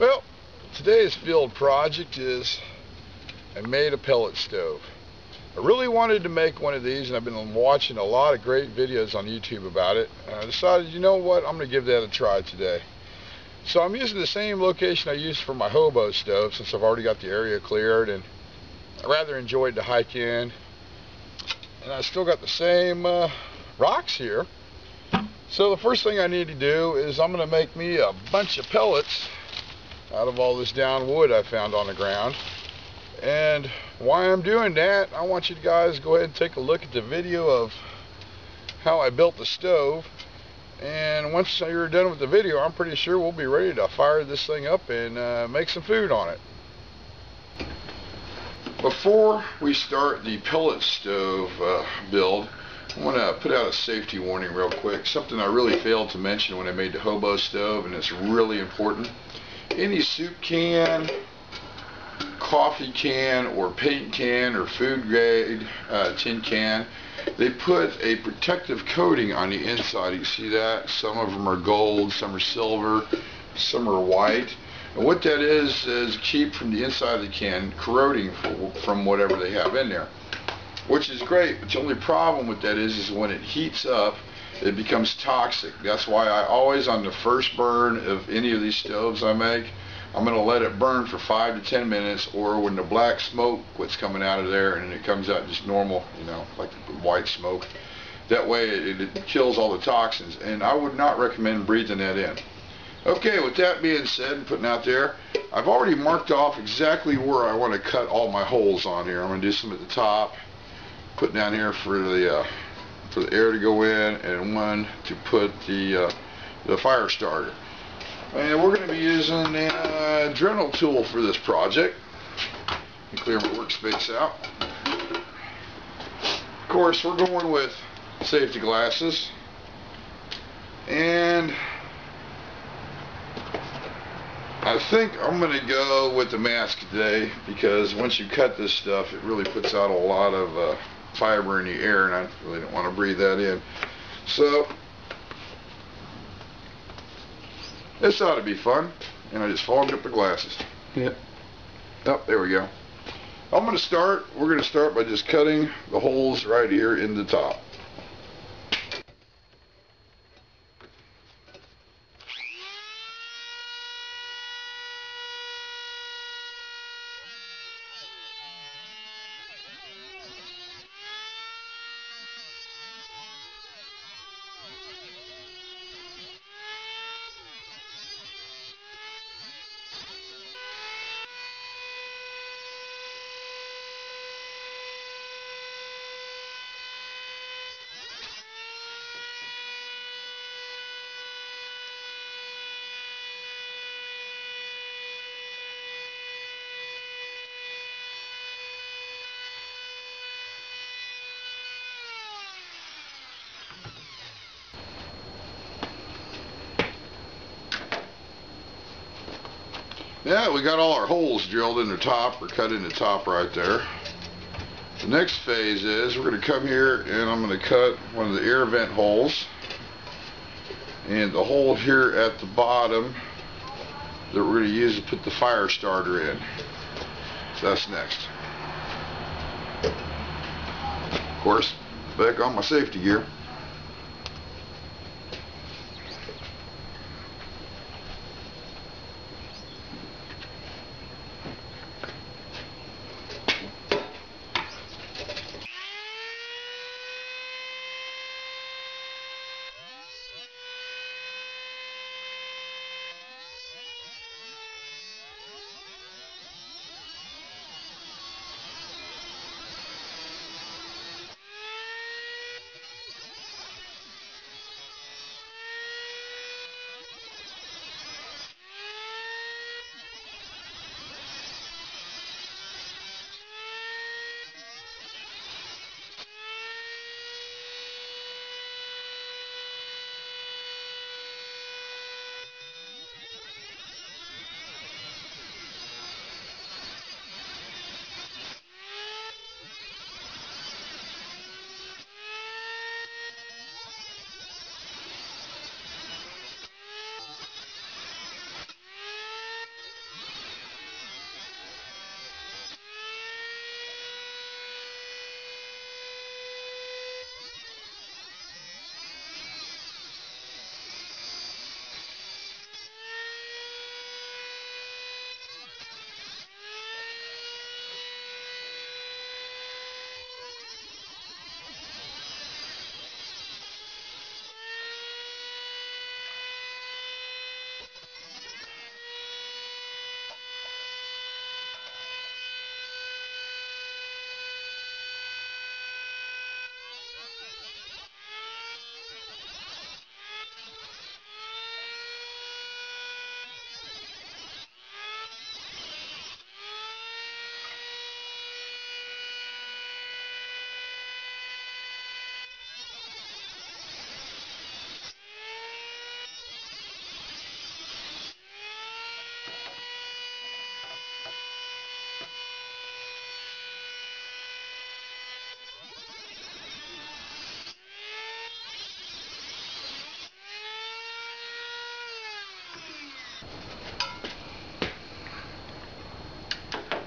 Well, today's field project is I made a pellet stove. I really wanted to make one of these, and I've been watching a lot of great videos on YouTube about it. And I decided, you know what, I'm going to give that a try today. So I'm using the same location I used for my hobo stove, since I've already got the area cleared, and I rather enjoyed to hike in. And I still got the same rocks here. So the first thing I need to do is I'm going to make me a bunch of pellets out of all this down wood I found on the ground. And while I'm doing that, I want you guys to go ahead and take a look at the video of how I built the stove. And once you're done with the video, I'm pretty sure we'll be ready to fire this thing up and make some food on it. Before we start the pellet stove build, I want to put out a safety warning real quick. Something I really failed to mention when I made the hobo stove, and it's really important. Any soup can, coffee can, or paint can, or food grade tin can, they put a protective coating on the inside. You see that? Some of them are gold, some are silver, some are white. And what that is keep from the inside of the can corroding from whatever they have in there, which is great. But the only problem with that is when it heats up, it becomes toxic. That's why I always, on the first burn of any of these stoves I make, I'm going to let it burn for 5 to 10 minutes, or when the black smoke quits coming out of there and it comes out just normal, you know, like white smoke. That way it kills all the toxins, and I would not recommend breathing that in. Okay, with that being said and putting out there, I've already marked off exactly where I want to cut all my holes on here. I'm going to do some at the top, put down here for the air to go in, and one to put the fire starter. And we're going to be using a Dremel tool for this project. Let me clear my workspace out. Of course, we're going with safety glasses, and I think I'm going to go with the mask today, because once you cut this stuff, it really puts out a lot of fiber in the air, and I really don't want to breathe that in. So this ought to be fun. And I just fogged up the glasses. Yep. Oh, there we go. We're going to start by just cutting the holes right here in the top. Yeah, we got all our holes drilled in the top, or cut in the top right there. The next phase is we're going to come here and I'm going to cut one of the air vent holes, and the hole here at the bottom that we're going to use to put the fire starter in. So that's next. Of course, back on my safety gear.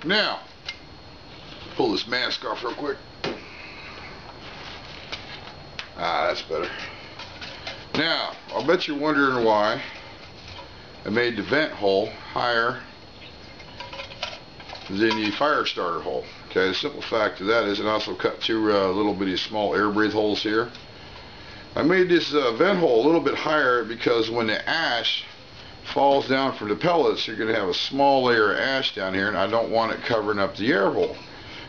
Now, pull this mask off real quick. Ah, that's better. Now, I'll bet you're wondering why I made the vent hole higher than the fire starter hole. Okay, the simple fact of that is it also cut two little bitty small air breathe holes here. I made this vent hole a little bit higher because when the ash falls down from the pellets, you're going to have a small layer of ash down here, and I don't want it covering up the air hole.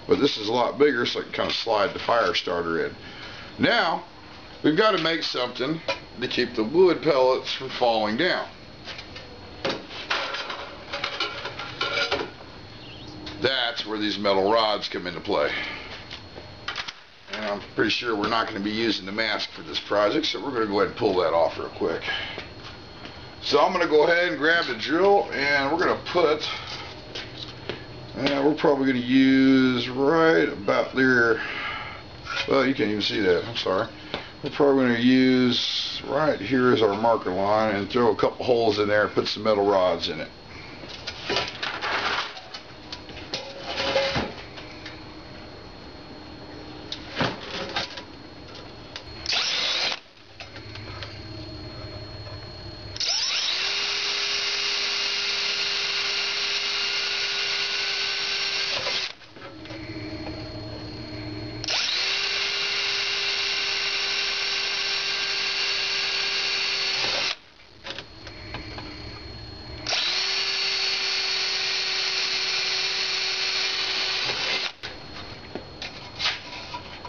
But this is a lot bigger, so I can kind of slide the fire starter in. Now, we've got to make something to keep the wood pellets from falling down. That's where these metal rods come into play. And I'm pretty sure we're not going to be using the mask for this project, so we're going to go ahead and pull that off real quick. So I'm going to go ahead and grab the drill, and we're going to put, we're probably going to use right about there. Well, you can't even see that, I'm sorry. We're probably going to use right here as our marker line and throw a couple holes in there and put some metal rods in it.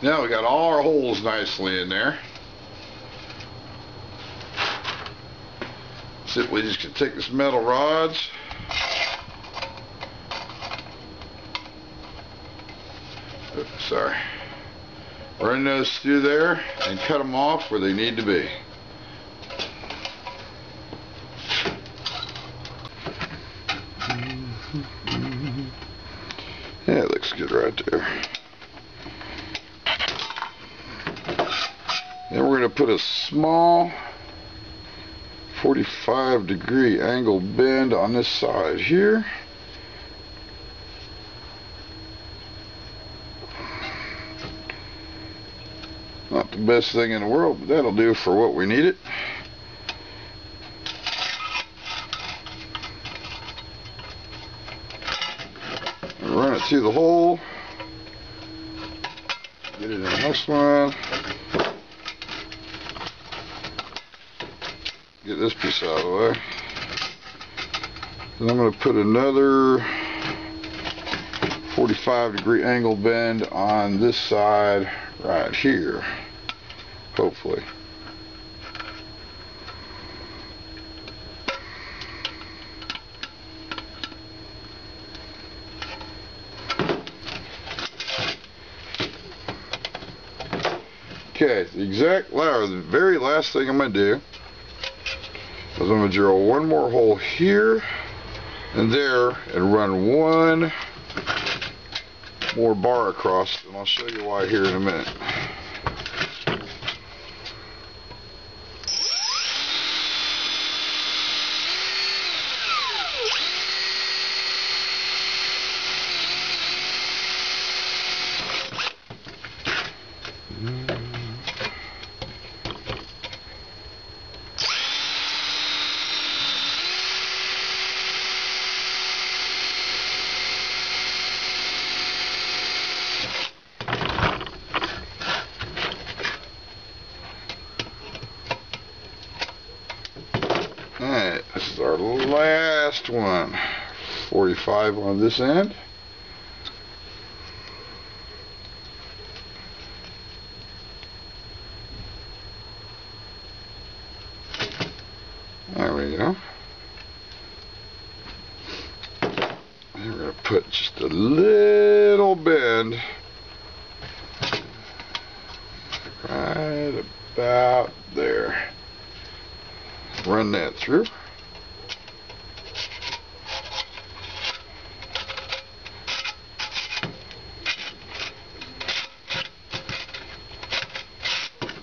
Now we got all our holes nicely in there. So we just can take this metal rods, run those through there and cut them off where they need to be. Yeah, it looks good right there. Then we're going to put a small 45-degree angle bend on this side here. Not the best thing in the world, but that'll do for what we need it. Run it through the hole. Get it in the next one. Get this piece out of the way. Then I'm going to put another 45-degree angle bend on this side right here, hopefully. Okay, the very last thing I'm going to do is I'm going to drill one more hole here and there and run one more bar across, and I'll show you why here in a minute. Alright, this is our last one. 45 on this end. There we go. And we're going to put just a little bend right about there. Run that through.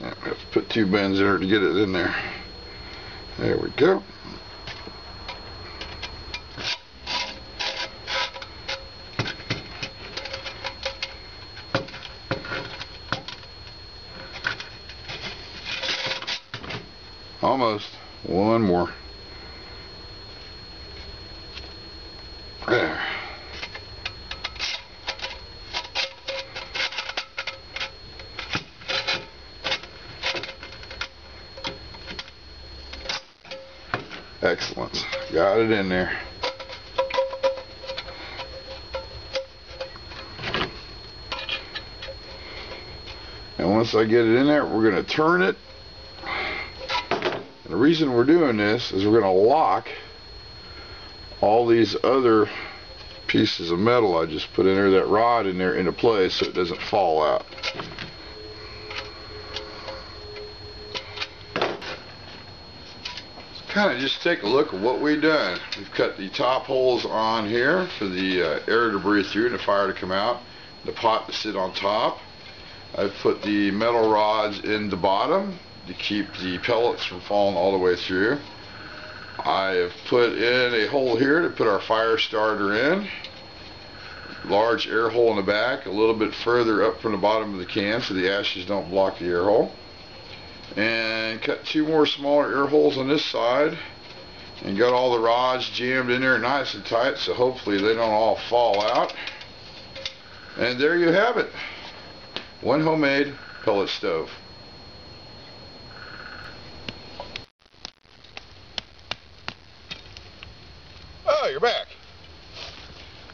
I have to put two bends there to get it in there. There we go. Almost. One more. There. Excellent. Got it in there. And once I get it in there, we're going to turn it. And the reason we're doing this is we're going to lock all these other pieces of metal I just put in there, that rod in there, into place so it doesn't fall out. Kind of just take a look at what we've done. We've cut the top holes on here for the air to breathe through and the fire to come out, the pot to sit on top. I've put the metal rods in the bottom to keep the pellets from falling all the way through. I have put in a hole here to put our fire starter in. Large air hole in the back, a little bit further up from the bottom of the can so the ashes don't block the air hole. And cut two more smaller air holes on this side and got all the rods jammed in there nice and tight so hopefully they don't all fall out. And there you have it. One homemade pellet stove. Oh, you're back.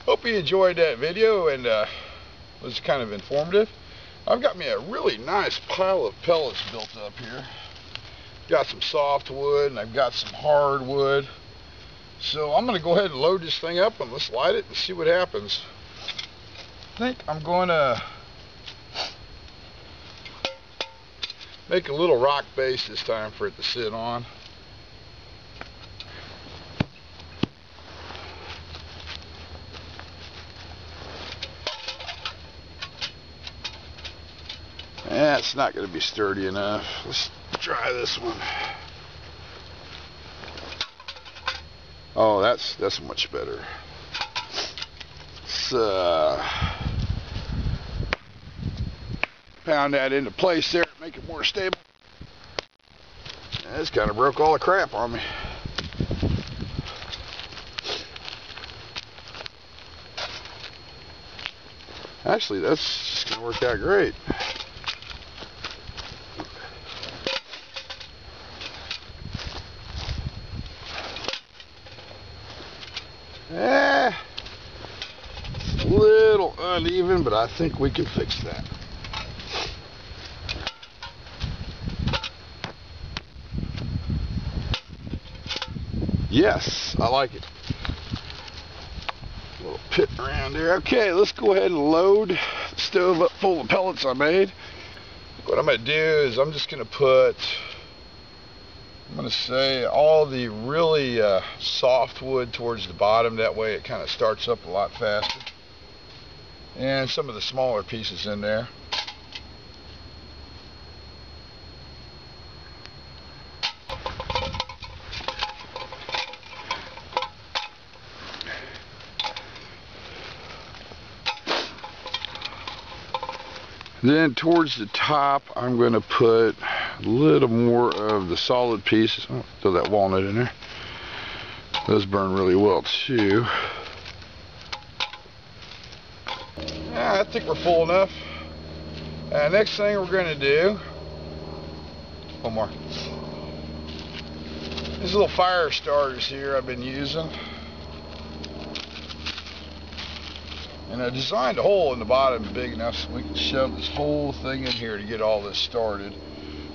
Hope you enjoyed that video and was kind of informative. I've got me a really nice pile of pellets built up here. Got some softwood and I've got some hardwood. So I'm going to go ahead and load this thing up and let's light it and see what happens. I think I'm going to make a little rock base this time for it to sit on. It's not going to be sturdy enough. Let's try this one. Oh, that's much better. Let's pound that into place there, make it more stable. This kind of broke all the crap on me. Actually, that's going to work out great. It's a little uneven, but I think we can fix that. Yes, I like it. A little pit around there. Okay, let's go ahead and load the stove up full of pellets I made. What I'm going to do is I'm just going to put, I'm going to say, all the really soft wood towards the bottom. That way it kind of starts up a lot faster. And some of the smaller pieces in there. Then towards the top, I'm going to put a little more of the solid pieces. Oh, throw that walnut in there. Those burn really well too. Yeah, I think we're full enough. Next thing we're going to do, one more. These little fire starters here I've been using. And I designed a hole in the bottom big enough so we can shove this whole thing in here to get all this started.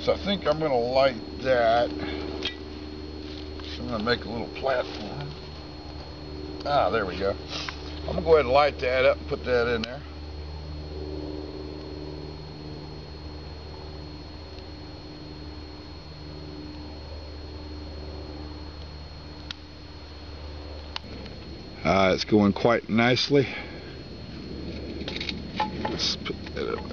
So I think I'm going to light that. So I'm going to make a little platform. Ah, there we go. I'm going to go ahead and light that up and put that in there. It's going quite nicely. Let's put that up.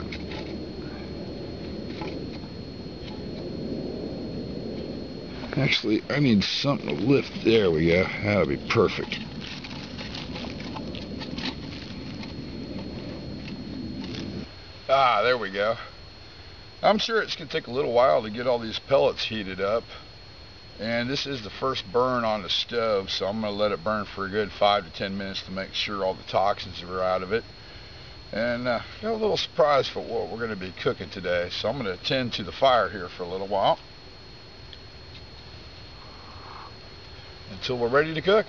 Actually, I need something to lift. There we go. That'll be perfect. Ah, there we go. I'm sure it's going to take a little while to get all these pellets heated up. And this is the first burn on the stove, so I'm going to let it burn for a good 5 to 10 minutes to make sure all the toxins are out of it. And got a little surprise for what we're going to be cooking today, so I'm going to tend to the fire here for a little while until we're ready to cook.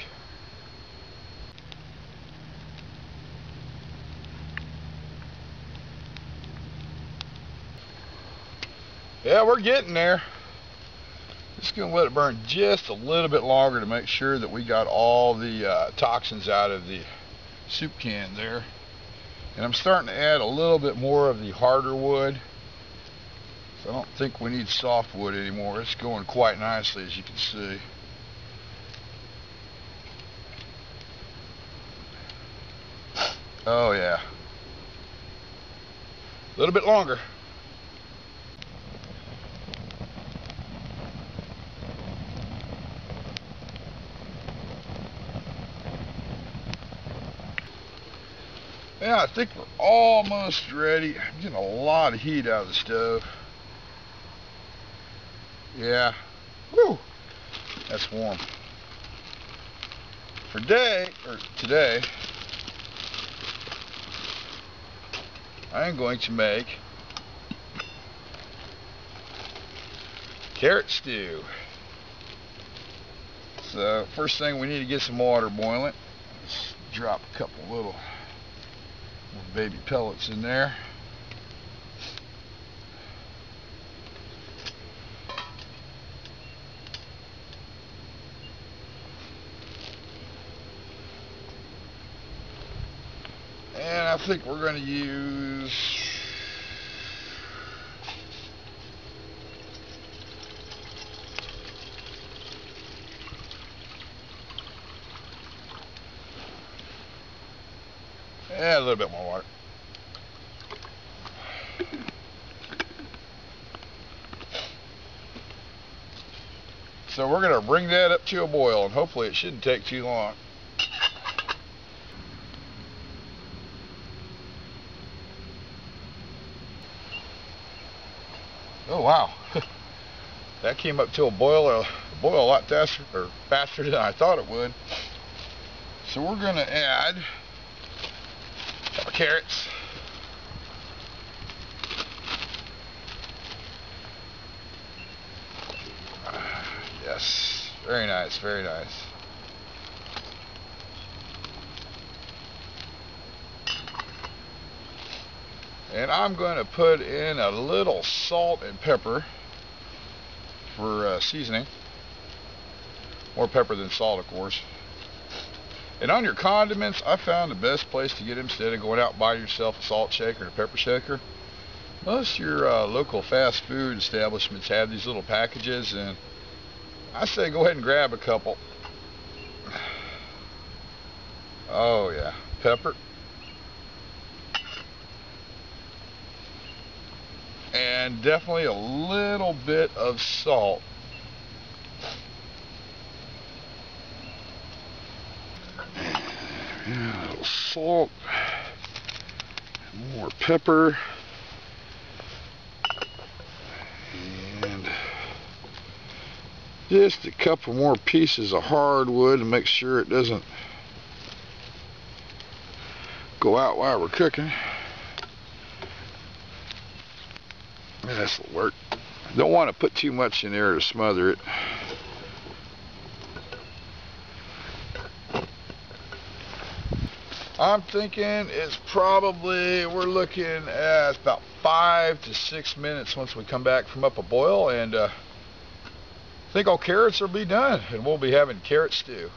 Yeah, we're getting there. Just going to let it burn just a little bit longer to make sure that we got all the toxins out of the soup can there. And I'm starting to add a little bit more of the harder wood. So I don't think we need soft wood anymore. It's going quite nicely, as you can see. Oh yeah. A little bit longer. Yeah, I think we're almost ready. I'm getting a lot of heat out of the stove. Yeah. Woo! That's warm. For today, I'm going to make carrot stew. So first thing, we need to get some water boiling. Let's drop a couple little baby pellets in there. And I think we're going to use a little bit more water. So we're going to bring that up to a boil, and hopefully it shouldn't take too long. Oh wow, that came up to a boil a lot faster than I thought it would. So we're going to add our carrots. Yes, very nice, very nice. And I'm going to put in a little salt and pepper for seasoning. More pepper than salt, of course. And on your condiments, I found the best place to get them instead of going out and buy yourself a salt shaker and a pepper shaker. Most of your local fast food establishments have these little packages, and I say go ahead and grab a couple. Oh yeah, pepper. And definitely a little bit of salt. Yeah, a little salt. More pepper. And just a couple more pieces of hardwood to make sure it doesn't go out while we're cooking. This will work. Don't want to put too much in there to smother it. I'm thinking it's probably, we're looking at about 5 to 6 minutes once we come back from up a boil, and I think all carrots will be done, and we'll be having carrot stew.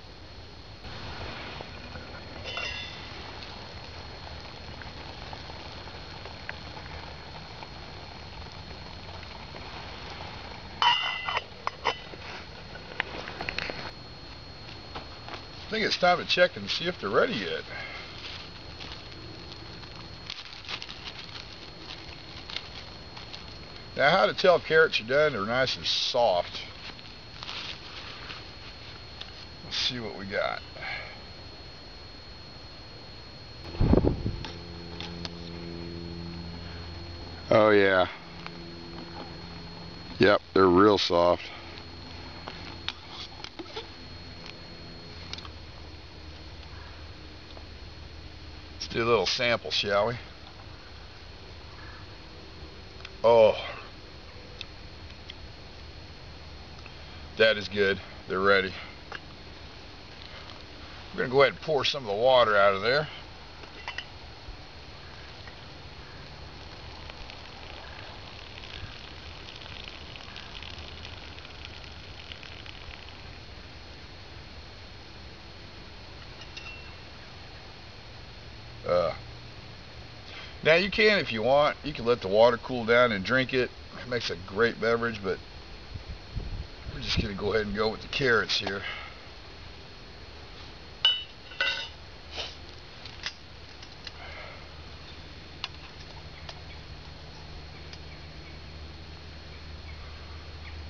I think it's time to check and see if they're ready yet. Now, how to tell if carrots are done? They're nice and soft. Let's see what we got. Oh yeah. Yep, they're real soft. Let's do a little sample, shall we? Oh, that is good. They're ready. We're going to go ahead and pour some of the water out of there. Now you can, if you want, you can let the water cool down and drink it. It makes a great beverage, but we're just going to go ahead and go with the carrots here.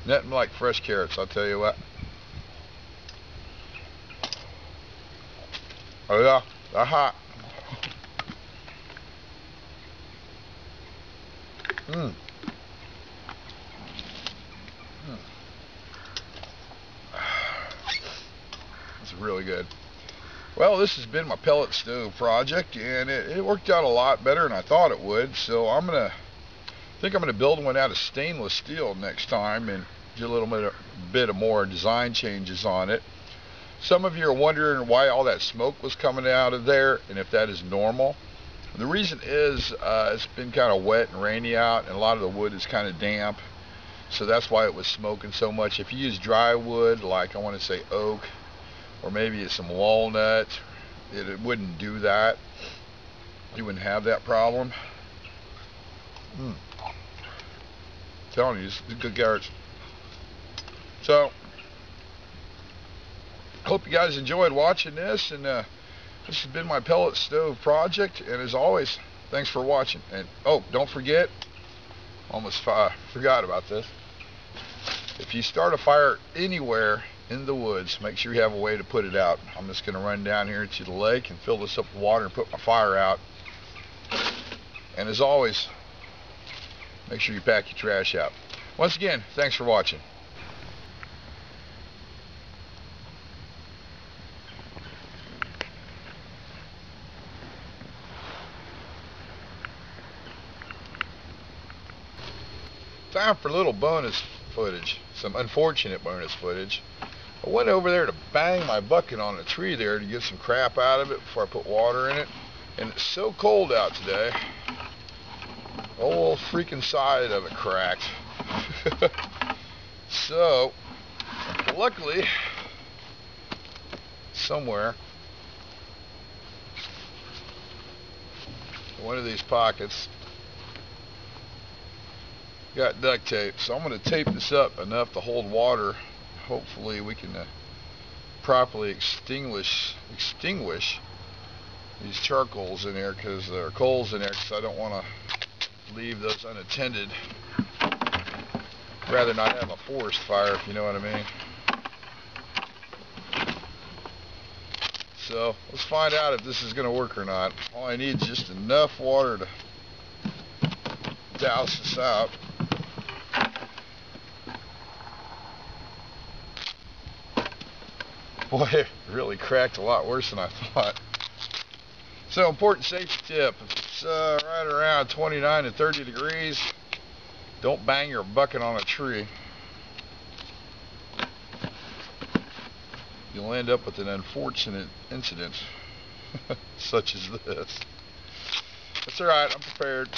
Nothing like fresh carrots, I'll tell you what. Oh yeah, they're hot. It's really good. Well, this has been my pellet stove project, and it worked out a lot better than I thought it would. So I'm gonna build one out of stainless steel next time and do a little bit of more design changes on it. Some of you are wondering why all that smoke was coming out of there and if that is normal. The reason is it's been kind of wet and rainy out, and a lot of the wood is kind of damp, so that's why it was smoking so much. If you use dry wood, like I want to say oak, or maybe it's some walnut, it wouldn't do that. You wouldn't have that problem. Telling you, it's good carrots. So, hope you guys enjoyed watching this, and this has been my pellet stove project, and as always, thanks for watching. And oh, don't forget, almost forgot about this. If you start a fire anywhere in the woods, make sure you have a way to put it out. I'm just going to run down here to the lake and fill this up with water and put my fire out. And as always, make sure you pack your trash out. Once again, thanks for watching. Time for a little bonus footage, some unfortunate bonus footage. I went over there to bang my bucket on a tree there to get some crap out of it before I put water in it, and it's so cold out today, the whole freaking side of it cracked. So, luckily, somewhere, one of these pockets got duct tape, so I'm going to tape this up enough to hold water. Hopefully we can properly extinguish these charcoals in there, because there are coals in there, because I don't want to leave those unattended. Rather not have a forest fire, if you know what I mean. So let's find out if this is going to work or not. All I need is just enough water to douse this out. Boy, it really cracked a lot worse than I thought. So, important safety tip: if it's right around 29 to 30 degrees, don't bang your bucket on a tree. You'll end up with an unfortunate incident such as this. That's alright, I'm prepared.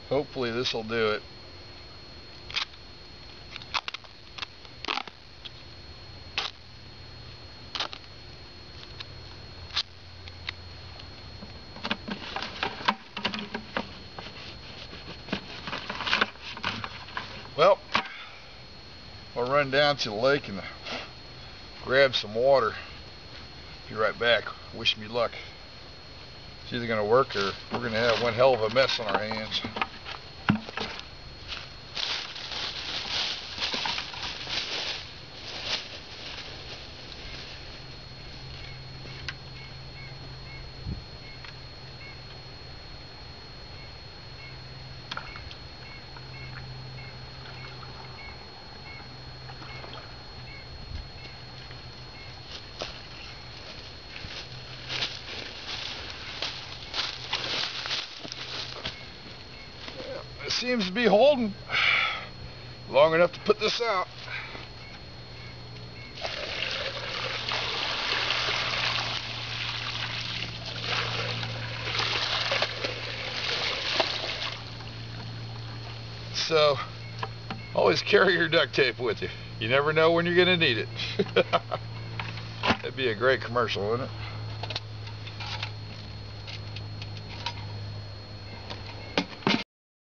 Hopefully this will do it. Well, I'll run down to the lake and grab some water. Be right back. Wish me luck. It's either going to work or we're going to have one hell of a mess on our hands. seems to be holding long enough to put this out. So, always carry your duct tape with you. You never know when you're going to need it. That'd be a great commercial, wouldn't it?